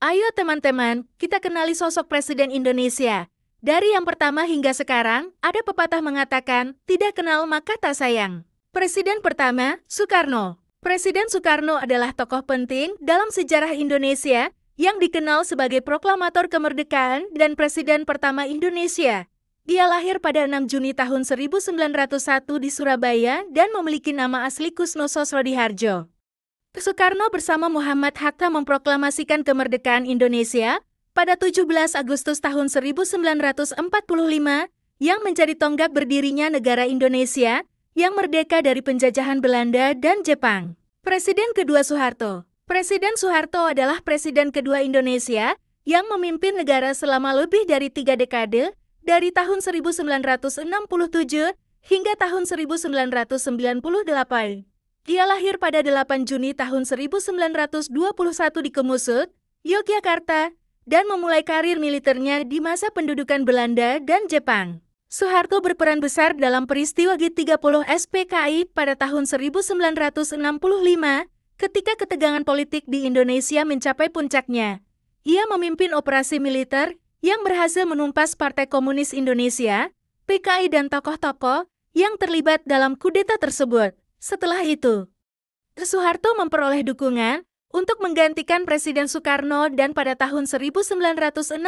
Ayo teman-teman, kita kenali sosok Presiden Indonesia. Dari yang pertama hingga sekarang, ada pepatah mengatakan, tidak kenal maka tak sayang. Presiden pertama, Soekarno. Presiden Soekarno adalah tokoh penting dalam sejarah Indonesia yang dikenal sebagai proklamator kemerdekaan dan Presiden pertama Indonesia. Dia lahir pada 6 Juni tahun 1901 di Surabaya dan memiliki nama asli Kusno Sosrodihardjo. Soekarno bersama Muhammad Hatta memproklamasikan kemerdekaan Indonesia pada 17 Agustus tahun 1945 yang menjadi tonggak berdirinya negara Indonesia yang merdeka dari penjajahan Belanda dan Jepang. Presiden kedua Soeharto. Presiden Soeharto adalah presiden kedua Indonesia yang memimpin negara selama lebih dari 3 dekade dari tahun 1967 hingga tahun 1998. Dia lahir pada 8 Juni tahun 1921 di Kemusut, Yogyakarta, dan memulai karir militernya di masa pendudukan Belanda dan Jepang. Soeharto berperan besar dalam peristiwa G30 SPKI pada tahun 1965 ketika ketegangan politik di Indonesia mencapai puncaknya. Ia memimpin operasi militer yang berhasil menumpas Partai Komunis Indonesia, PKI dan tokoh-tokoh yang terlibat dalam kudeta tersebut. Setelah itu, Soeharto memperoleh dukungan untuk menggantikan Presiden Soekarno dan pada tahun 1967,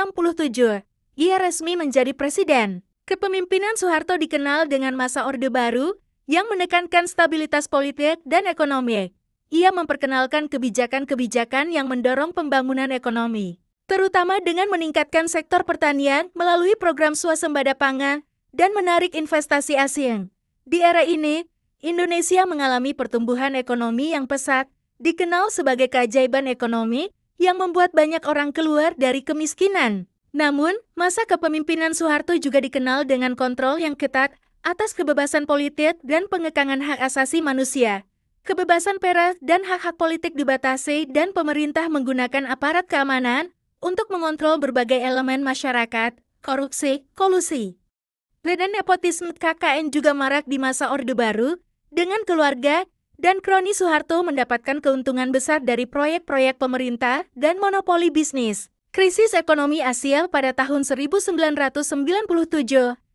ia resmi menjadi presiden. Kepemimpinan Soeharto dikenal dengan masa Orde Baru yang menekankan stabilitas politik dan ekonomi. Ia memperkenalkan kebijakan-kebijakan yang mendorong pembangunan ekonomi, terutama dengan meningkatkan sektor pertanian melalui program swasembada pangan dan menarik investasi asing. Di era ini, Indonesia mengalami pertumbuhan ekonomi yang pesat, dikenal sebagai keajaiban ekonomi yang membuat banyak orang keluar dari kemiskinan. Namun, masa kepemimpinan Soeharto juga dikenal dengan kontrol yang ketat atas kebebasan politik dan pengekangan hak asasi manusia. Kebebasan pers dan hak-hak politik dibatasi dan pemerintah menggunakan aparat keamanan untuk mengontrol berbagai elemen masyarakat, korupsi, kolusi, dan nepotisme KKN juga marak di masa Orde Baru, dengan keluarga dan kroni Soeharto mendapatkan keuntungan besar dari proyek-proyek pemerintah dan monopoli bisnis. Krisis ekonomi Asia pada tahun 1997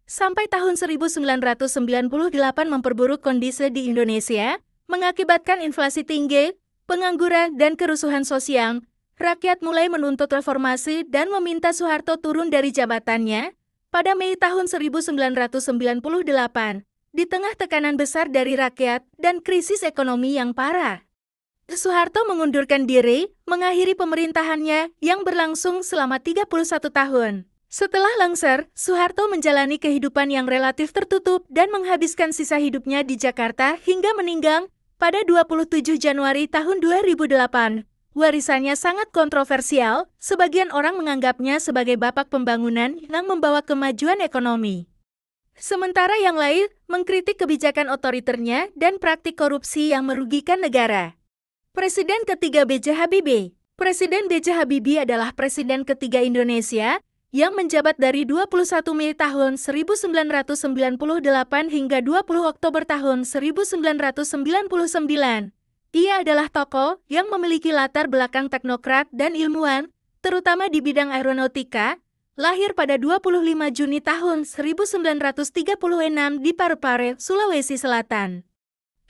sampai tahun 1998 memperburuk kondisi di Indonesia, mengakibatkan inflasi tinggi, pengangguran, dan kerusuhan sosial. Rakyat mulai menuntut reformasi dan meminta Soeharto turun dari jabatannya pada Mei tahun 1998, di tengah tekanan besar dari rakyat dan krisis ekonomi yang parah. Soeharto mengundurkan diri, mengakhiri pemerintahannya yang berlangsung selama 31 tahun. Setelah lengser, Soeharto menjalani kehidupan yang relatif tertutup dan menghabiskan sisa hidupnya di Jakarta hingga meninggal pada 27 Januari tahun 2008. Warisannya sangat kontroversial, sebagian orang menganggapnya sebagai bapak pembangunan yang membawa kemajuan ekonomi. Sementara yang lain mengkritik kebijakan otoriternya dan praktik korupsi yang merugikan negara. Presiden ketiga B.J. Habibie. Presiden B.J. Habibie adalah presiden ketiga Indonesia yang menjabat dari 21 Mei tahun 1998 hingga 20 Oktober tahun 1999. Ia adalah tokoh yang memiliki latar belakang teknokrat dan ilmuwan, terutama di bidang aeronautika, lahir pada 25 Juni tahun 1936 di Parepare, Sulawesi Selatan.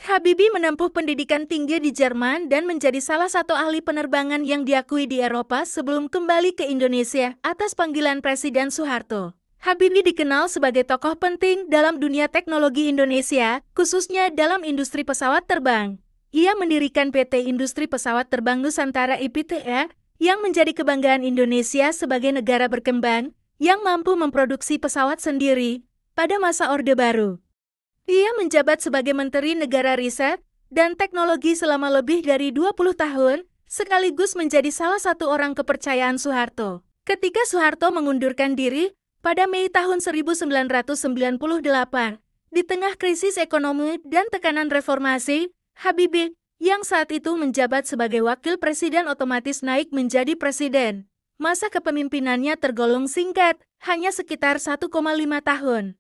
Habibie menempuh pendidikan tinggi di Jerman dan menjadi salah satu ahli penerbangan yang diakui di Eropa sebelum kembali ke Indonesia atas panggilan Presiden Soeharto. Habibie dikenal sebagai tokoh penting dalam dunia teknologi Indonesia, khususnya dalam industri pesawat terbang. Ia mendirikan PT Industri Pesawat Terbang Nusantara IPTR yang menjadi kebanggaan Indonesia sebagai negara berkembang yang mampu memproduksi pesawat sendiri pada masa Orde Baru. Ia menjabat sebagai Menteri Negara Riset dan Teknologi selama lebih dari 20 tahun, sekaligus menjadi salah satu orang kepercayaan Soeharto. Ketika Soeharto mengundurkan diri pada Mei tahun 1998, di tengah krisis ekonomi dan tekanan reformasi, Habibie, yang saat itu menjabat sebagai wakil presiden otomatis naik menjadi presiden. Masa kepemimpinannya tergolong singkat, hanya sekitar 1,5 tahun.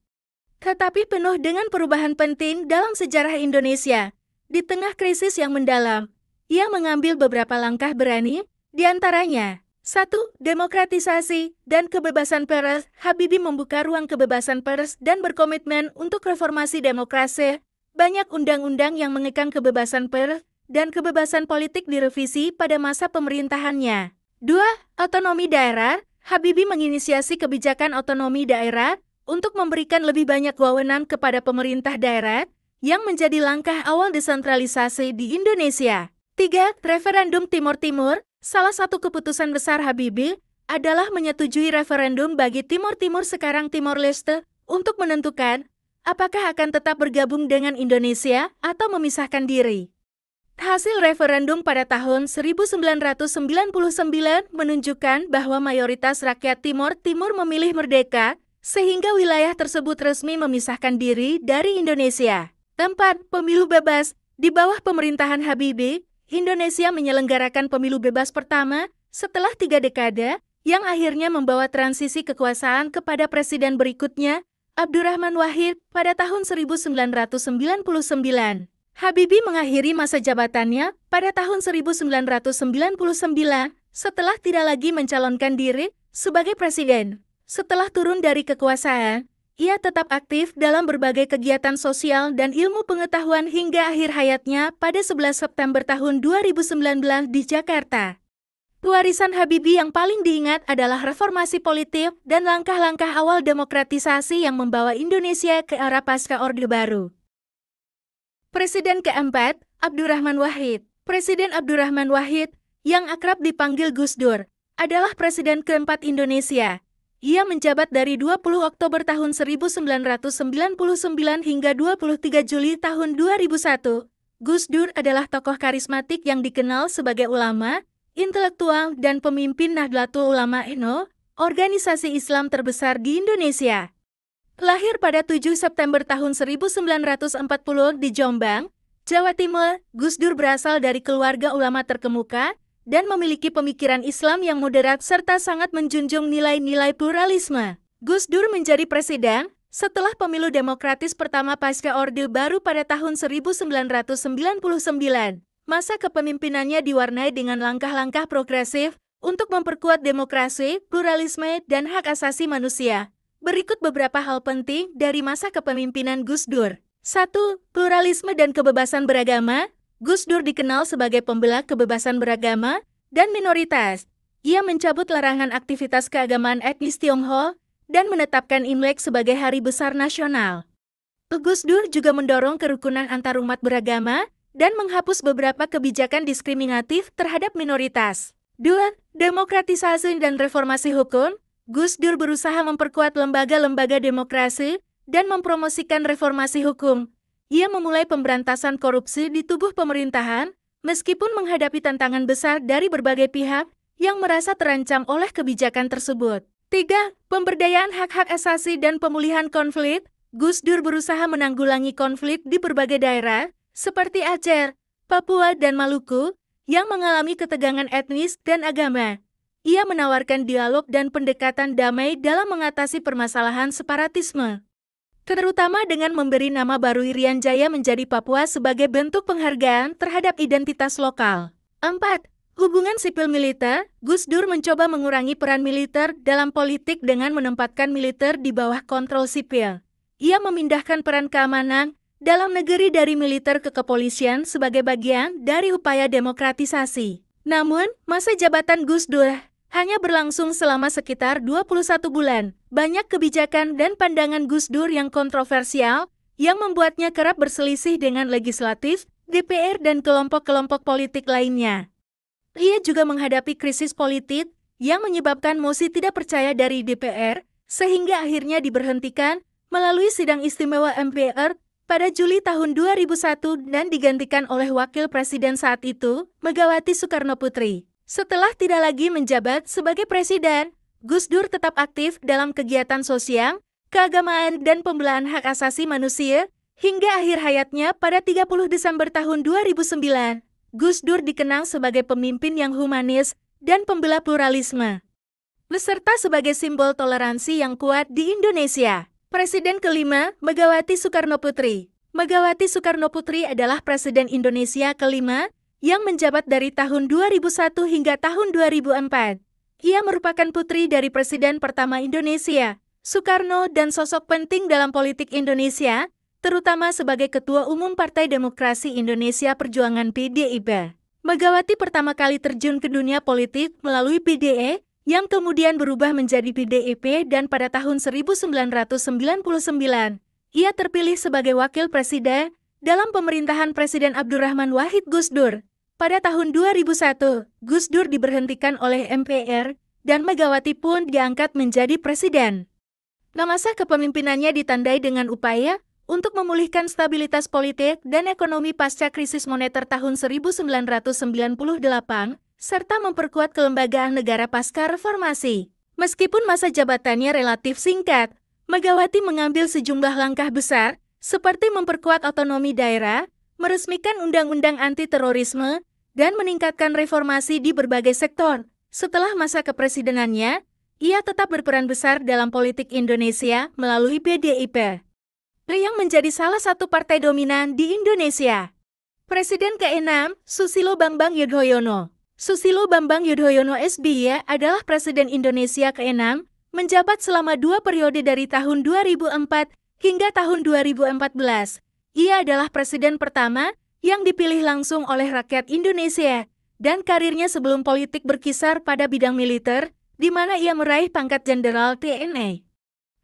Tetapi penuh dengan perubahan penting dalam sejarah Indonesia. Di tengah krisis yang mendalam, ia mengambil beberapa langkah berani, di antaranya, 1. Demokratisasi dan kebebasan pers. Habibie membuka ruang kebebasan pers dan berkomitmen untuk reformasi demokrasi. Banyak undang-undang yang mengekang kebebasan pers dan kebebasan politik direvisi pada masa pemerintahannya. 2. Otonomi daerah. Habibie menginisiasi kebijakan otonomi daerah untuk memberikan lebih banyak wewenang kepada pemerintah daerah yang menjadi langkah awal desentralisasi di Indonesia. 3. Referendum Timur Timur. Salah satu keputusan besar Habibie adalah menyetujui referendum bagi Timur Timur sekarang Timor Leste untuk menentukan apakah akan tetap bergabung dengan Indonesia atau memisahkan diri. Hasil referendum pada tahun 1999 menunjukkan bahwa mayoritas rakyat Timor Timur memilih merdeka, sehingga wilayah tersebut resmi memisahkan diri dari Indonesia. 4. Pemilu bebas. Di bawah pemerintahan Habibie, Indonesia menyelenggarakan pemilu bebas pertama setelah 3 dekade, yang akhirnya membawa transisi kekuasaan kepada presiden berikutnya, Abdurrahman Wahid, pada tahun 1999. Habibie mengakhiri masa jabatannya pada tahun 1999 setelah tidak lagi mencalonkan diri sebagai presiden. Setelah turun dari kekuasaan, ia tetap aktif dalam berbagai kegiatan sosial dan ilmu pengetahuan hingga akhir hayatnya pada 11 September tahun 2019 di Jakarta. Warisan Habibie yang paling diingat adalah reformasi politik dan langkah-langkah awal demokratisasi yang membawa Indonesia ke arah pasca Orde Baru. Presiden keempat, Abdurrahman Wahid. Presiden Abdurrahman Wahid, yang akrab dipanggil Gus Dur, adalah presiden keempat Indonesia. Ia menjabat dari 20 Oktober tahun 1999 hingga 23 Juli tahun 2001. Gus Dur adalah tokoh karismatik yang dikenal sebagai ulama, intelektual, dan pemimpin Nahdlatul Ulama NU, organisasi Islam terbesar di Indonesia. Lahir pada 7 September tahun 1940 di Jombang, Jawa Timur, Gus Dur berasal dari keluarga ulama terkemuka dan memiliki pemikiran Islam yang moderat serta sangat menjunjung nilai-nilai pluralisme. Gus Dur menjadi presiden setelah pemilu demokratis pertama pasca Orde Baru pada tahun 1999. Masa kepemimpinannya diwarnai dengan langkah-langkah progresif untuk memperkuat demokrasi, pluralisme, dan hak asasi manusia. Berikut beberapa hal penting dari masa kepemimpinan Gus Dur. 1. Pluralisme dan kebebasan beragama. Gus Dur dikenal sebagai pembela kebebasan beragama dan minoritas. Ia mencabut larangan aktivitas keagamaan etnis Tionghoa dan menetapkan Imlek sebagai hari besar nasional. Gus Dur juga mendorong kerukunan antarumat beragama dan menghapus beberapa kebijakan diskriminatif terhadap minoritas. 2. Demokratisasi dan reformasi hukum. Gus Dur berusaha memperkuat lembaga-lembaga demokrasi dan mempromosikan reformasi hukum. Ia memulai pemberantasan korupsi di tubuh pemerintahan, meskipun menghadapi tantangan besar dari berbagai pihak yang merasa terancam oleh kebijakan tersebut. 3. Pemberdayaan hak-hak asasi dan pemulihan konflik. Gus Dur berusaha menanggulangi konflik di berbagai daerah, seperti Aceh, Papua, dan Maluku, yang mengalami ketegangan etnis dan agama. Ia menawarkan dialog dan pendekatan damai dalam mengatasi permasalahan separatisme, terutama dengan memberi nama baru Irian Jaya menjadi Papua sebagai bentuk penghargaan terhadap identitas lokal. 4. Hubungan sipil militer. Gus Dur mencoba mengurangi peran militer dalam politik dengan menempatkan militer di bawah kontrol sipil. Ia memindahkan peran keamanan dalam negeri dari militer ke kepolisian sebagai bagian dari upaya demokratisasi. Namun, masa jabatan Gus Dur hanya berlangsung selama sekitar 21 bulan. Banyak kebijakan dan pandangan Gus Dur yang kontroversial yang membuatnya kerap berselisih dengan legislatif, DPR, dan kelompok-kelompok politik lainnya. Ia juga menghadapi krisis politik yang menyebabkan mosi tidak percaya dari DPR, sehingga akhirnya diberhentikan melalui sidang istimewa MPR pada Juli tahun 2001 dan digantikan oleh Wakil Presiden saat itu, Megawati Soekarnoputri. Setelah tidak lagi menjabat sebagai presiden, Gus Dur tetap aktif dalam kegiatan sosial, keagamaan, dan pembelaan hak asasi manusia hingga akhir hayatnya pada 30 Desember tahun 2009. Gus Dur dikenal sebagai pemimpin yang humanis dan pembela pluralisme, beserta sebagai simbol toleransi yang kuat di Indonesia. Presiden kelima, Megawati Soekarnoputri. Megawati Soekarnoputri adalah Presiden Indonesia kelima yang menjabat dari tahun 2001 hingga tahun 2004. Ia merupakan putri dari Presiden pertama Indonesia, Soekarno, dan sosok penting dalam politik Indonesia, terutama sebagai Ketua Umum Partai Demokrasi Indonesia Perjuangan (PDIP). Megawati pertama kali terjun ke dunia politik melalui PDE, yang kemudian berubah menjadi PDIP, dan pada tahun 1999, ia terpilih sebagai Wakil Presiden dalam pemerintahan Presiden Abdurrahman Wahid Gusdur. Pada tahun 2001, Gus Dur diberhentikan oleh MPR, dan Megawati pun diangkat menjadi presiden. Masa kepemimpinannya ditandai dengan upaya untuk memulihkan stabilitas politik dan ekonomi pasca krisis moneter tahun 1998, serta memperkuat kelembagaan negara pasca reformasi. Meskipun masa jabatannya relatif singkat, Megawati mengambil sejumlah langkah besar, seperti memperkuat otonomi daerah, meresmikan undang-undang anti-terorisme, dan meningkatkan reformasi di berbagai sektor. Setelah masa kepresidenannya, ia tetap berperan besar dalam politik Indonesia melalui PDIP, yang menjadi salah satu partai dominan di Indonesia. Presiden ke-6, Susilo Bambang Yudhoyono. Susilo Bambang Yudhoyono SBY adalah Presiden Indonesia ke-6, menjabat selama 2 periode dari tahun 2004 hingga tahun 2014. Ia adalah presiden pertama yang dipilih langsung oleh rakyat Indonesia, dan karirnya sebelum politik berkisar pada bidang militer, di mana ia meraih pangkat Jenderal TNI.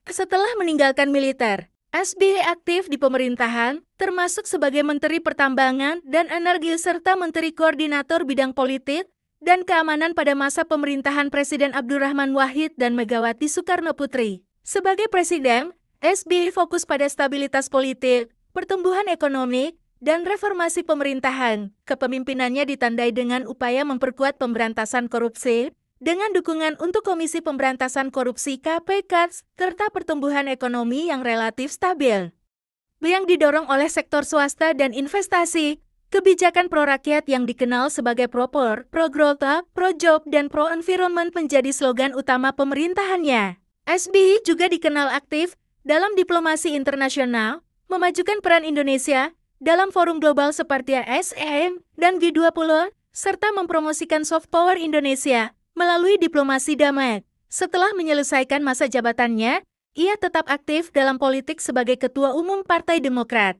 Setelah meninggalkan militer, SBY aktif di pemerintahan, termasuk sebagai Menteri Pertambangan dan Energi serta Menteri Koordinator Bidang Politik dan Keamanan pada masa pemerintahan Presiden Abdurrahman Wahid dan Megawati Soekarno Putri. Sebagai presiden, SBY fokus pada stabilitas politik, pertumbuhan ekonomi, dan reformasi pemerintahan. Kepemimpinannya ditandai dengan upaya memperkuat pemberantasan korupsi, dengan dukungan untuk Komisi Pemberantasan Korupsi (KPK), serta pertumbuhan ekonomi yang relatif stabil, yang didorong oleh sektor swasta dan investasi. Kebijakan pro-rakyat yang dikenal sebagai pro-POR, pro-growth, pro-job, dan pro-environment menjadi slogan utama pemerintahannya. SBY juga dikenal aktif dalam diplomasi internasional, memajukan peran Indonesia dalam forum global seperti ASEAN dan G20, serta mempromosikan soft power Indonesia melalui diplomasi damai. Setelah menyelesaikan masa jabatannya, ia tetap aktif dalam politik sebagai Ketua Umum Partai Demokrat,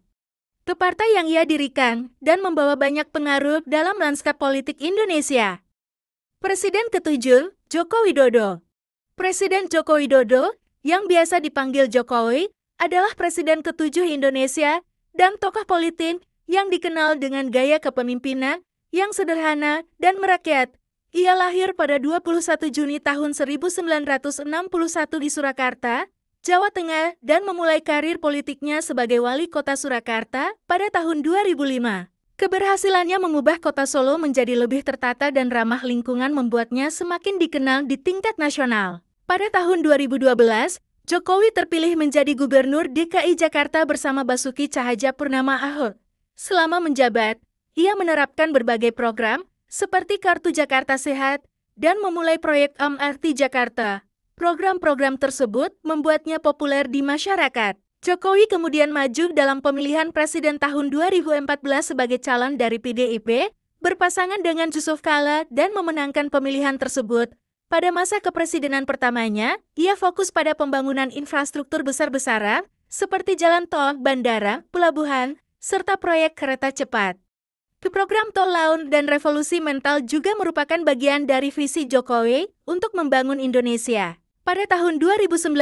partai yang ia dirikan dan membawa banyak pengaruh dalam lanskap politik Indonesia. Presiden ke-7, Joko Widodo. Presiden Joko Widodo, yang biasa dipanggil Jokowi, adalah Presiden ke-7 Indonesia dan tokoh politik yang dikenal dengan gaya kepemimpinan yang sederhana dan merakyat. Ia lahir pada 21 Juni tahun 1961 di Surakarta, Jawa Tengah, dan memulai karir politiknya sebagai wali kota Surakarta pada tahun 2005. Keberhasilannya mengubah kota Solo menjadi lebih tertata dan ramah lingkungan membuatnya semakin dikenal di tingkat nasional. Pada tahun 2012, Jokowi terpilih menjadi Gubernur DKI Jakarta bersama Basuki Cahayapurnama Ahok. Selama menjabat, ia menerapkan berbagai program, seperti Kartu Jakarta Sehat, dan memulai proyek MRT Jakarta. Program-program tersebut membuatnya populer di masyarakat. Jokowi kemudian maju dalam pemilihan presiden tahun 2014 sebagai calon dari PDIP, berpasangan dengan Yusuf Kala dan memenangkan pemilihan tersebut. Pada masa kepresidenan pertamanya, ia fokus pada pembangunan infrastruktur besar-besaran, seperti jalan tol, bandara, pelabuhan, serta proyek kereta cepat. Program tol laut dan revolusi mental juga merupakan bagian dari visi Jokowi untuk membangun Indonesia. Pada tahun 2019,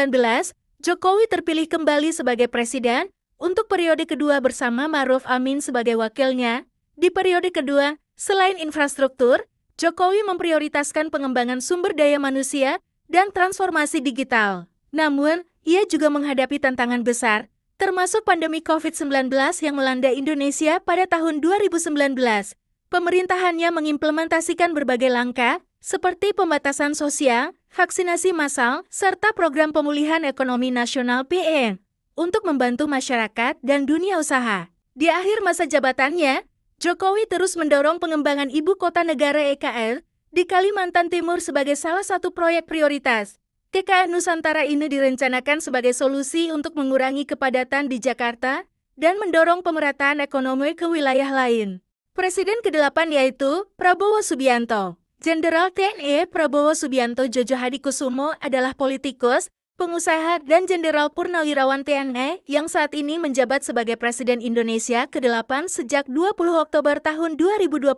Jokowi terpilih kembali sebagai presiden untuk periode kedua bersama Ma'ruf Amin sebagai wakilnya. Di periode kedua, selain infrastruktur, Jokowi memprioritaskan pengembangan sumber daya manusia dan transformasi digital. Namun, ia juga menghadapi tantangan besar, termasuk pandemi COVID-19 yang melanda Indonesia pada tahun 2019. Pemerintahannya mengimplementasikan berbagai langkah, seperti pembatasan sosial, vaksinasi massal, serta program pemulihan ekonomi nasional (PEN) untuk membantu masyarakat dan dunia usaha. Di akhir masa jabatannya, Jokowi terus mendorong pengembangan ibu kota negara (EKN) di Kalimantan Timur sebagai salah satu proyek prioritas. KKN Nusantara ini direncanakan sebagai solusi untuk mengurangi kepadatan di Jakarta dan mendorong pemerataan ekonomi ke wilayah lain. Presiden ke-8 yaitu Prabowo Subianto. Jenderal TNI Prabowo Subianto Jojo Hadikusumo adalah politikus, pengusaha, dan Jenderal Purnawirawan TNI yang saat ini menjabat sebagai Presiden Indonesia ke-8 sejak 20 Oktober tahun 2024.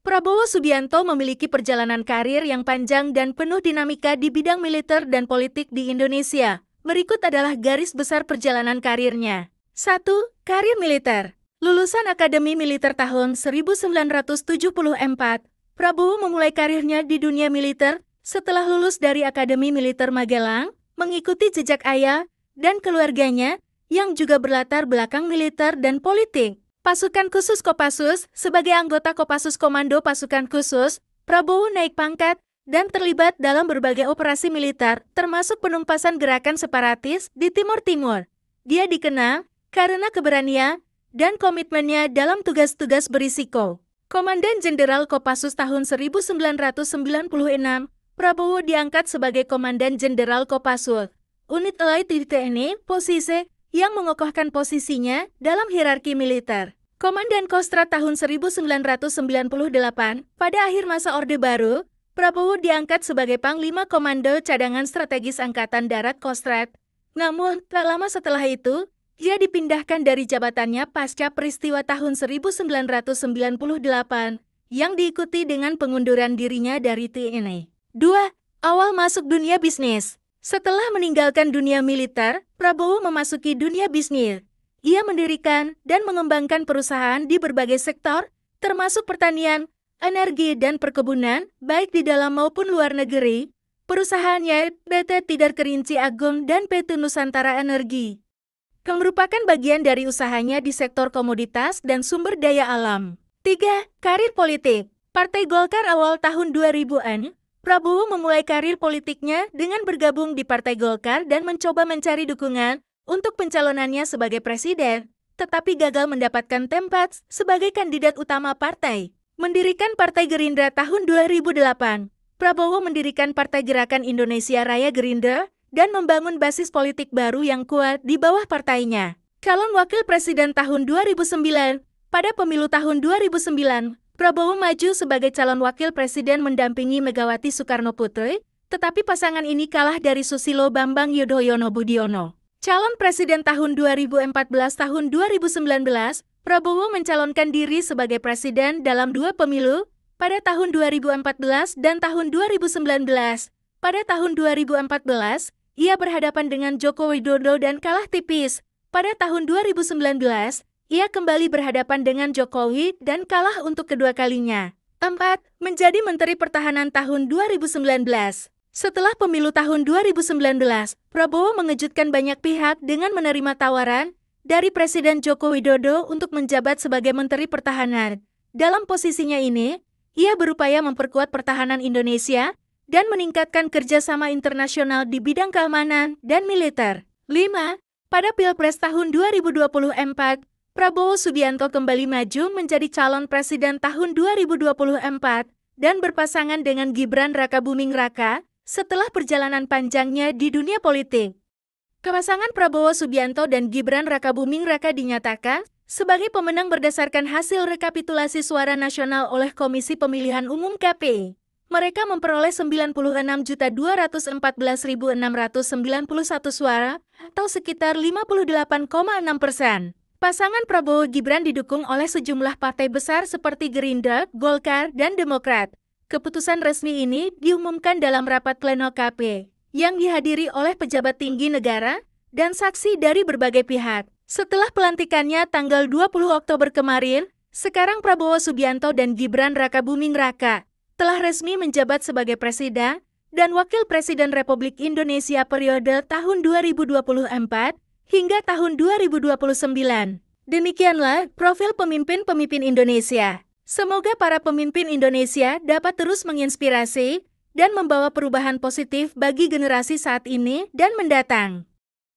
Prabowo Subianto memiliki perjalanan karir yang panjang dan penuh dinamika di bidang militer dan politik di Indonesia. Berikut adalah garis besar perjalanan karirnya. 1. Karir militer. Lulusan Akademi Militer tahun 1974. Prabowo memulai karirnya di dunia militer setelah lulus dari Akademi Militer Magelang, mengikuti jejak ayah dan keluarganya yang juga berlatar belakang militer dan politik. Pasukan Khusus Kopassus. Sebagai anggota Kopassus Komando Pasukan Khusus, Prabowo naik pangkat dan terlibat dalam berbagai operasi militer, termasuk penumpasan gerakan separatis di Timur Timur. Dia dikenal karena keberanian dan komitmennya dalam tugas-tugas berisiko. Komandan Jenderal Kopassus tahun 1996, Prabowo diangkat sebagai Komandan Jenderal Kopassus, unit elite di TNI, posisi yang mengokohkan posisinya dalam hierarki militer. Komandan Kostrad tahun 1998, pada akhir masa Orde Baru, Prabowo diangkat sebagai Panglima Komando Cadangan Strategis Angkatan Darat Kostrad. Namun, tak lama setelah itu, ia dipindahkan dari jabatannya pasca peristiwa tahun 1998 yang diikuti dengan pengunduran dirinya dari TNI. 2. Awal masuk dunia bisnis. Setelah meninggalkan dunia militer, Prabowo memasuki dunia bisnis. Ia mendirikan dan mengembangkan perusahaan di berbagai sektor, termasuk pertanian, energi, dan perkebunan, baik di dalam maupun luar negeri. Perusahaannya PT Tidar Kerinci Agung dan PT Nusantara Energi yang merupakan bagian dari usahanya di sektor komoditas dan sumber daya alam. 3. Karir politik. Partai Golkar awal tahun 2000-an, Prabowo memulai karir politiknya dengan bergabung di Partai Golkar dan mencoba mencari dukungan untuk pencalonannya sebagai presiden, tetapi gagal mendapatkan tempat sebagai kandidat utama partai. Mendirikan Partai Gerindra tahun 2008, Prabowo mendirikan Partai Gerakan Indonesia Raya Gerindra dan membangun basis politik baru yang kuat di bawah partainya. Calon Wakil Presiden tahun 2009. Pada pemilu tahun 2009, Prabowo maju sebagai calon Wakil Presiden mendampingi Megawati Soekarnoputri, tetapi pasangan ini kalah dari Susilo Bambang Yudhoyono Budiono. Calon Presiden tahun 2014 tahun 2019, Prabowo mencalonkan diri sebagai presiden dalam 2 pemilu, pada tahun 2014 dan tahun 2019. Pada tahun 2014, ia berhadapan dengan Joko Widodo dan kalah tipis. Pada tahun 2019, ia kembali berhadapan dengan Jokowi dan kalah untuk kedua kalinya. 4. Menjadi Menteri Pertahanan tahun 2019. Setelah pemilu tahun 2019, Prabowo mengejutkan banyak pihak dengan menerima tawaran dari Presiden Joko Widodo untuk menjabat sebagai Menteri Pertahanan. Dalam posisinya ini, ia berupaya memperkuat pertahanan Indonesia dan meningkatkan kerjasama internasional di bidang keamanan dan militer. 5. Pada Pilpres tahun 2024, Prabowo Subianto kembali maju menjadi calon presiden tahun 2024 dan berpasangan dengan Gibran Rakabuming Raka setelah perjalanan panjangnya di dunia politik. Pasangan Prabowo Subianto dan Gibran Rakabuming Raka dinyatakan sebagai pemenang berdasarkan hasil rekapitulasi suara nasional oleh Komisi Pemilihan Umum KPU. Mereka memperoleh 96.214.691 suara atau sekitar 58,6%. Pasangan Prabowo-Gibran didukung oleh sejumlah partai besar seperti Gerindra, Golkar, dan Demokrat. Keputusan resmi ini diumumkan dalam rapat pleno KP yang dihadiri oleh pejabat tinggi negara dan saksi dari berbagai pihak. Setelah pelantikannya tanggal 20 Oktober kemarin, sekarang Prabowo Subianto dan Gibran Rakabuming Raka telah resmi menjabat sebagai Presiden dan Wakil Presiden Republik Indonesia periode tahun 2024 hingga tahun 2029. Demikianlah profil pemimpin-pemimpin Indonesia. Semoga para pemimpin Indonesia dapat terus menginspirasi dan membawa perubahan positif bagi generasi saat ini dan mendatang.